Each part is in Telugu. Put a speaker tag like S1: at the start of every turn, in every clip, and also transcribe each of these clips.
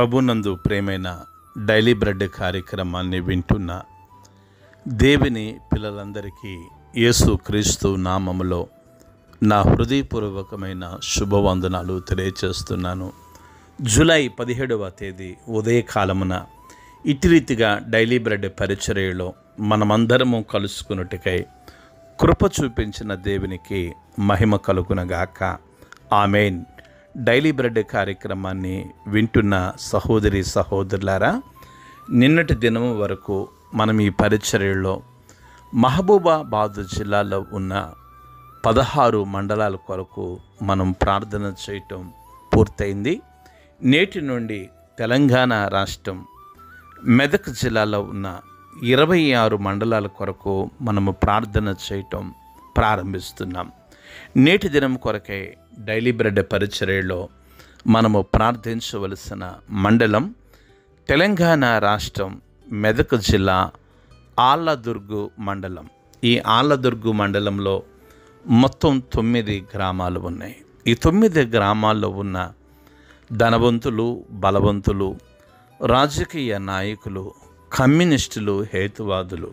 S1: ప్రభునందు ప్రేమైన డైలీ బ్రెడ్ కార్యక్రమాన్ని వింటున్న దేవుని పిల్లలందరికీ యేసు క్రీస్తు నామములో నా హృదయపూర్వకమైన శుభవందనాలు తెలియచేస్తున్నాను. జూలై 17వ తేదీ ఉదయకాలమున ఇటు రీతిగా డైలీ బ్రెడ్ పరిచర్యలో మనమందరము కలుసుకున్నట్టుకై కృప చూపించిన దేవునికి మహిమ కలుగునగాక. ఆమేన్. డైలీ బ్రెడ్ కార్యక్రమాన్ని వింటున్న సహోదరి సహోదరులారా, నిన్నటి దినం వరకు మనం ఈ పరిచర్యలో మహబూబాబాద్ జిల్లాలో ఉన్న 16 మండలాల కొరకు మనం ప్రార్థన చేయటం పూర్తయింది. నేటి నుండి తెలంగాణ రాష్ట్రం మెదక్ జిల్లాలో ఉన్న 26 మండలాల కొరకు మనము ప్రార్థన చేయటం ప్రారంభిస్తున్నాం. నేటి దినం కొరకై డైలీ బ్రెడ్ పరిచర్యలో మనము ప్రార్థించవలసిన మండలం తెలంగాణ రాష్ట్రం మెదక్ జిల్లా ఆళ్లదుర్గు మండలం. ఈ ఆళ్లదుర్గు మండలంలో మొత్తం 9 గ్రామాలు ఉన్నాయి. ఈ 9 గ్రామాల్లో ఉన్న ధనవంతులు, బలవంతులు, రాజకీయ నాయకులు, కమ్యూనిస్టులు, హేతువాదులు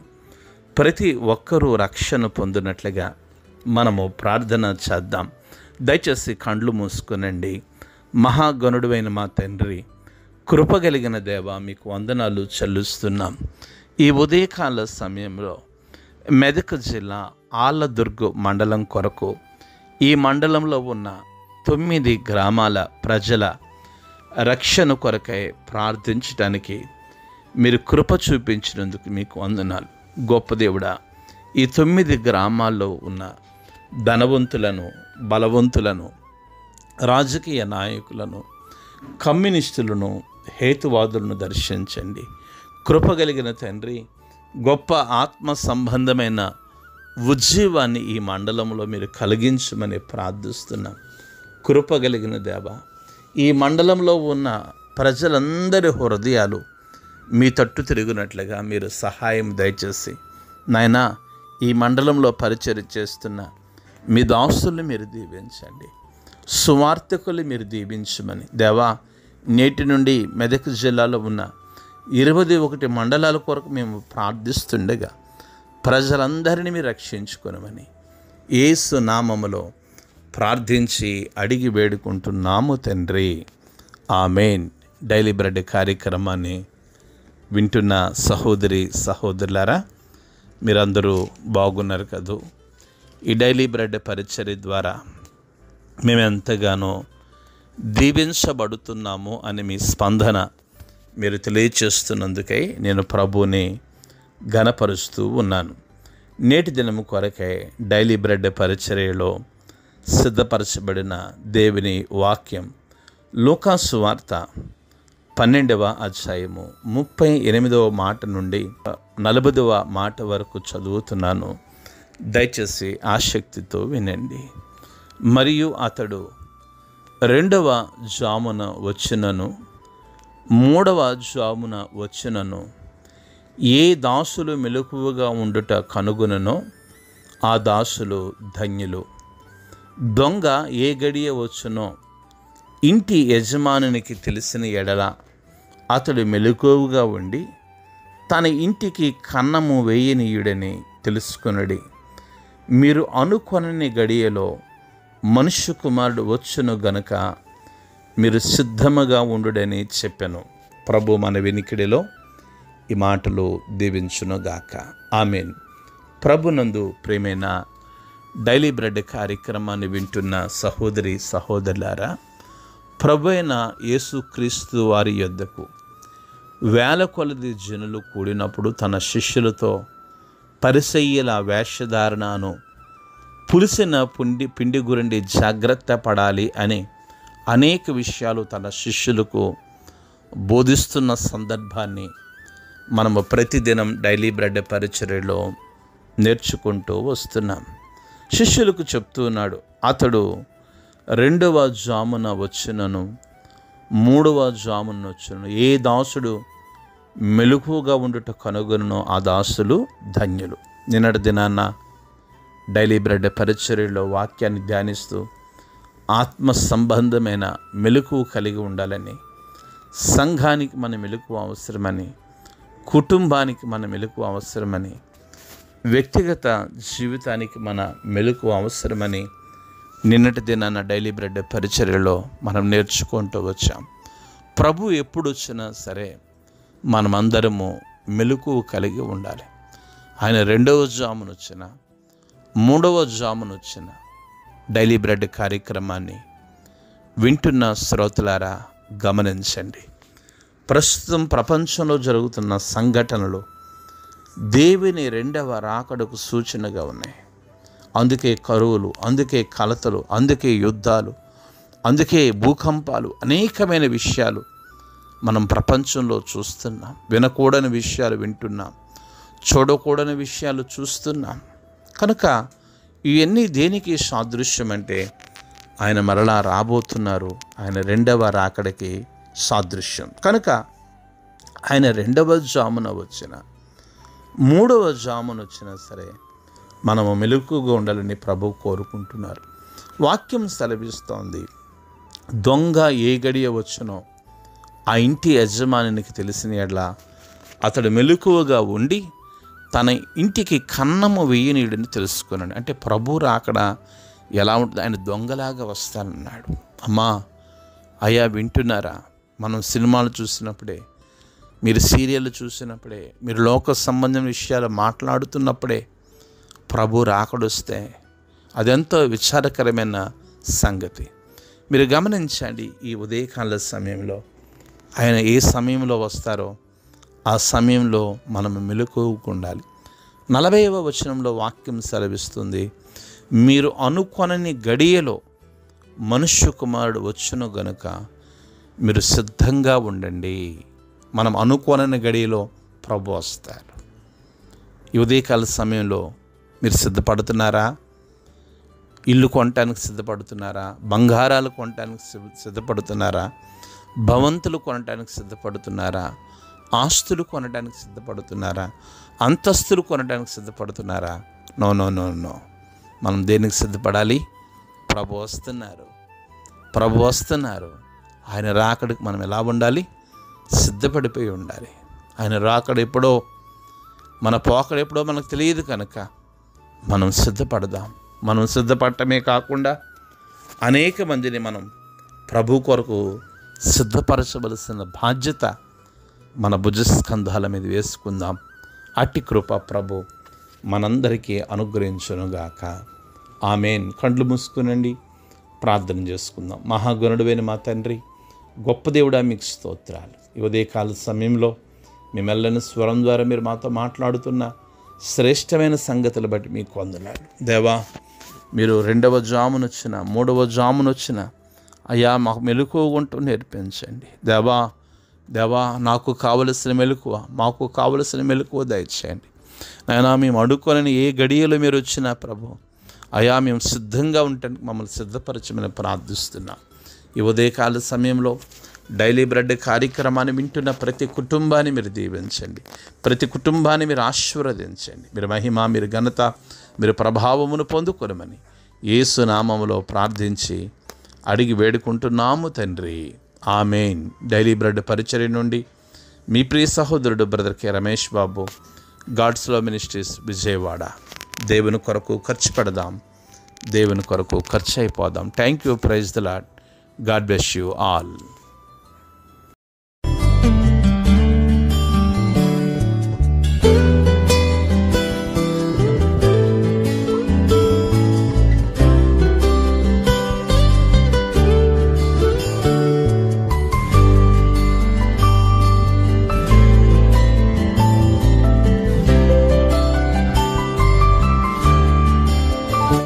S1: ప్రతి ఒక్కరూ రక్షణ పొందినట్లుగా మనము ప్రార్థన చేద్దాం. దయచేసి కండ్లు మూసుకునండి. మహాగణుడువైన మా తండ్రి, కృపగలిగిన దేవ, మీకు వందనాలు చెల్లిస్తున్నాం. ఈ ఉదయకాల సమయంలో మెదక్ జిల్లా ఆళ్లదుర్గు మండలం కొరకు ఈ మండలంలో ఉన్న 9 గ్రామాల ప్రజల రక్షణ కొరకై ప్రార్థించడానికి మీరు కృప చూపించినందుకు మీకు వందనాలు. గొప్ప దేవుడా, ఈ 9 గ్రామాల్లో ఉన్న ధనవంతులను, బలవంతులను, రాజకీయ నాయకులను, కమ్యూనిస్టులను, హేతువాదులను దర్శించండి. కృపగలిగిన తండ్రి, గొప్ప ఆత్మ సంబంధమైన ఉజ్జీవాన్ని ఈ మండలంలో మీరు కలిగించమని ప్రార్థిస్తున్నాం. కృపగలిగిన దేవ, ఈ మండలంలో ఉన్న ప్రజలందరి హృదయాలు మీ తట్టు తిరుగునట్లుగా మీరు సహాయం దయచేసి నాయనా, ఈ మండలంలో పరిచర్య చేస్తున్న మీ దాసుల్ని మీరు దీవించండి. సువార్తికులు మీరు దీవించమని దేవా, నేటి నుండి మెదక్ జిల్లాలో ఉన్న 21 మండలాల కొరకు మేము ప్రార్థిస్తుండగా ప్రజలందరినీ మీరు రక్షించుకొనమని యేసు నామములో ప్రార్థించి అడిగి వేడుకుంటున్నాము తండ్రి. ఆమేన్. డైలీ బ్రెడ్ కార్యక్రమాన్ని వింటున్న సహోదరి సహోదరులారా, మీరందరూ బాగున్నారు కదూ? ఈ డైలీ బ్రెడ్ పరిచర్య ద్వారా మేము ఎంతగానో దీవించబడుతున్నాము అని మీ స్పందన మీరు తెలియచేస్తున్నందుకై నేను ప్రభువుని ఘనపరుస్తూ ఉన్నాను. నేటి దినము కొరకై డైలీ బ్రెడ్ పరిచర్యలో సిద్ధపరచబడిన దేవుని వాక్యం లూకా సువార్త 12వ అధ్యాయము 38వ మాట నుండి 40వ మాట వరకు చదువుతున్నాను. దయచేసి ఆసక్తితో వినండి. మరియు అతడు 2వ జామున వచ్చినను 3వ జామున వచ్చినను ఏ దాసులు మెలకువగా ఉండుట కనుగొననో ఆ దాసులు ధన్యులు. దొంగ ఏ గడియ వచ్చునో ఇంటి యజమానునికి తెలిసిన ఎడల అతడు మెలకువగా ఉండి తన ఇంటికి కన్నము వేయనీయుడని తెలుసుకొనడి. మీరు అనుకొనని గడియలో మనుష్య కుమారుడు వచ్చును గనుక మీరు సిద్ధముగా ఉండుడని చెప్పాను. ప్రభు మన వినికిడిలో ఈ మాటలు దీవించునుగాక. ఆమేన్. ప్రభునందు ప్రేమైన డైలీ బ్రెడ్ కార్యక్రమాన్ని వింటున్న సహోదరి సహోదరులారా, ప్రభు అయిన యేసుక్రీస్తు వారి యొద్దకు వేల కొలది జనులు కూడినప్పుడు తన శిష్యులతో పరిసయ్యుల వేషధారణను, పులిసిన పిండి గురించి జాగ్రత్త పడాలి అని అనేక విషయాలు తన శిష్యులకు బోధిస్తున్న సందర్భాన్ని మనము ప్రతిదినం డైలీ బ్రెడ్ పరిచర్యలో నేర్చుకుంటూ వస్తున్నాం. శిష్యులకు చెప్తున్నాడు, అతడు 2వ జామున వచ్చినను 3వ జామున వచ్చును ఏ దాసుడు మెలకువగా ఉండుట కనుగొననో ఆ దాసులు ధన్యులు. నిన్నటి దినాన్న డైలీ బ్రెడ్ పరిచర్యలో వాక్యాన్ని ధ్యానిస్తూ ఆత్మ సంబంధమైన మెలకువ కలిగి ఉండాలని, సంఘానికి మన మెలకువ అవసరమని, కుటుంబానికి మన మెలకువ అవసరమని, వ్యక్తిగత జీవితానికి మన మెలకువ అవసరమని నిన్నటి దినాన డైలీ బ్రెడ్ పరిచర్యలో మనం నేర్చుకుంటూ వచ్చాం. ప్రభు ఎప్పుడు వచ్చినా సరే మనమందరము మెలకువ కలిగి ఉండాలి. ఆయన 2వ జామున వచ్చిన, 3వ జామున వచ్చిన డైలీ బ్రెడ్ కార్యక్రమాన్ని వింటున్న శ్రోతలారా గమనించండి. ప్రస్తుతం ప్రపంచంలో జరుగుతున్న సంఘటనలు దేవుని 2వ రాకడకు సూచనగా ఉన్నాయి. అందుకే కరువులు, అందుకే కలతలు, అందుకే యుద్ధాలు, అందుకే భూకంపాలు, అనేకమైన విషయాలు మనం ప్రపంచంలో చూస్తున్నాం. వినకూడని విషయాలు వింటున్నాం, చూడకూడని విషయాలు చూస్తున్నాం. కనుక ఇవన్నీ దేనికి సాదృశ్యం అంటే ఆయన మరలా రాబోతున్నారు. ఆయన 2వ రాకడికి సాదృశ్యం. కనుక ఆయన 2వ జామున వచ్చిన, 3వ జామున వచ్చినా సరే మనము మెలకువగా ఉండాలని ప్రభువు కోరుకుంటున్నారు. వాక్యం సెలవిస్తోంది, దొంగ ఏ గడియ వచ్చునో ఆ ఇంటి యజమానికి తెలిసిన ఎడ్ల అతడు మెలకువగా ఉండి తన ఇంటికి కన్నము వేయనీయుడని తెలుసుకున్నాడు. అంటే ప్రభు రాకడ ఎలా ఉంటుంది? ఆయన దొంగలాగా వస్తానన్నాడు. అమ్మా అయ్యా వింటున్నారా? మనం సినిమాలు చూసినప్పుడే, మీరు సీరియళ్ళు చూసినప్పుడే, మీరు లోక సంబంధం విషయాలు మాట్లాడుతున్నప్పుడే ప్రభు రాకడొస్తే అదెంతో విచారకరమైన సంగతి. మీరు గమనించండి, ఈ ఉదయకాల సమయంలో ఆయన ఏ సమయంలో వస్తారో ఆ సమయంలో మనం మెలకువగా ఉండాలి. 40వ వచనంలో వాక్యం సెలవిస్తుంది, మీరు అనుకొనని గడియలో మనుష్య కుమారుడు వచ్చును గనుక మీరు సిద్ధంగా ఉండండి. మనం అనుకోనని గడియలో ప్రభు వస్తారు. ఈ ఉదయకాల సమయంలో మీరు సిద్ధపడుతున్నారా? ఇల్లు కొనటానికి సిద్ధపడుతున్నారా? బంగారాలు కొనటానికి సిద్ధపడుతున్నారా? భవంతులు కొనటానికి సిద్ధపడుతున్నారా? ఆస్తులు కొనడానికి సిద్ధపడుతున్నారా? అంతస్తులు కొనడానికి సిద్ధపడుతున్నారా? No no no no. మనం దేనికి సిద్ధపడాలి? ప్రభు వస్తున్నారు, ప్రభు వస్తున్నారు. ఆయన రాకడికి మనం ఎలా ఉండాలి? సిద్ధపడిపోయి ఉండాలి. ఆయన రాకడ ఎప్పుడో, మన పోకడ ఎప్పుడో మనకు తెలియదు. కనుక మనం సిద్ధపడదాం. మనం సిద్ధపడటమే కాకుండా అనేక మందిని మనం ప్రభు కొరకు సిద్ధపరచవలసిన బాధ్యత మన భుజస్కంధాల మీద వేసుకుందాం. అట్టి కృప ప్రభు మనందరికీ అనుగ్రహించునుగాక. ఆమేన్. కండ్లు మూసుకునండి, ప్రార్థన చేసుకుందాం. మహాగణుడైన మా తండ్రి, గొప్ప దేవుడా, మీకు స్తోత్రాలు. ఈ ఉదయకాల సమయంలో మీ మెల్లని స్వరం ద్వారా మీరు మాతో మాట్లాడుతున్న శ్రేష్టమైన సంగతులు బట్టి మీకు వందనాలు. దేవా, మీరు 2వ జామున వచ్చిన, 3వ జామున వచ్చిన అయ్యా మాకు మెలకువ ఉంటూ నేర్పించండి. దేవా దేవా, నాకు కావలసిన మెలకువ, మాకు కావలసిన మెలకువ దయచేయండి. నాయనా, మేము అడుక్కోనని ఏ గడియలో మీరు వచ్చినా ప్రభు అయ్యా మేము సిద్ధంగా ఉండటానికి మమ్మల్ని సిద్ధపరచమని ప్రార్థిస్తున్నాం. ఈ ఉదయకాల సమయంలో డైలీ బ్రెడ్ కార్యక్రమాన్ని వింటున్న ప్రతి కుటుంబాన్ని మీరు దీవించండి, ప్రతి కుటుంబాన్ని మీరు ఆశీర్వదించండి. మీరు మహిమ, మీరు ఘనత, మీరు ప్రభావమును పొందుకొనమని యేసు నామములో ప్రార్థించి అడిగి వేడుకుంటున్నాము తండ్రి. ఆమేన్. డైలీ బ్రెడ్ పరిచర్య నుండి మీ ప్రియ సహోదరుడు brother K Ramesh Babu, God's love ministries, Vijayawada. దేవుని కొరకు ఖర్చు పెడదాం, దేవుని కొరకు ఖర్చు అయిపోదాం. Thank you. Praise the lord. God bless you all.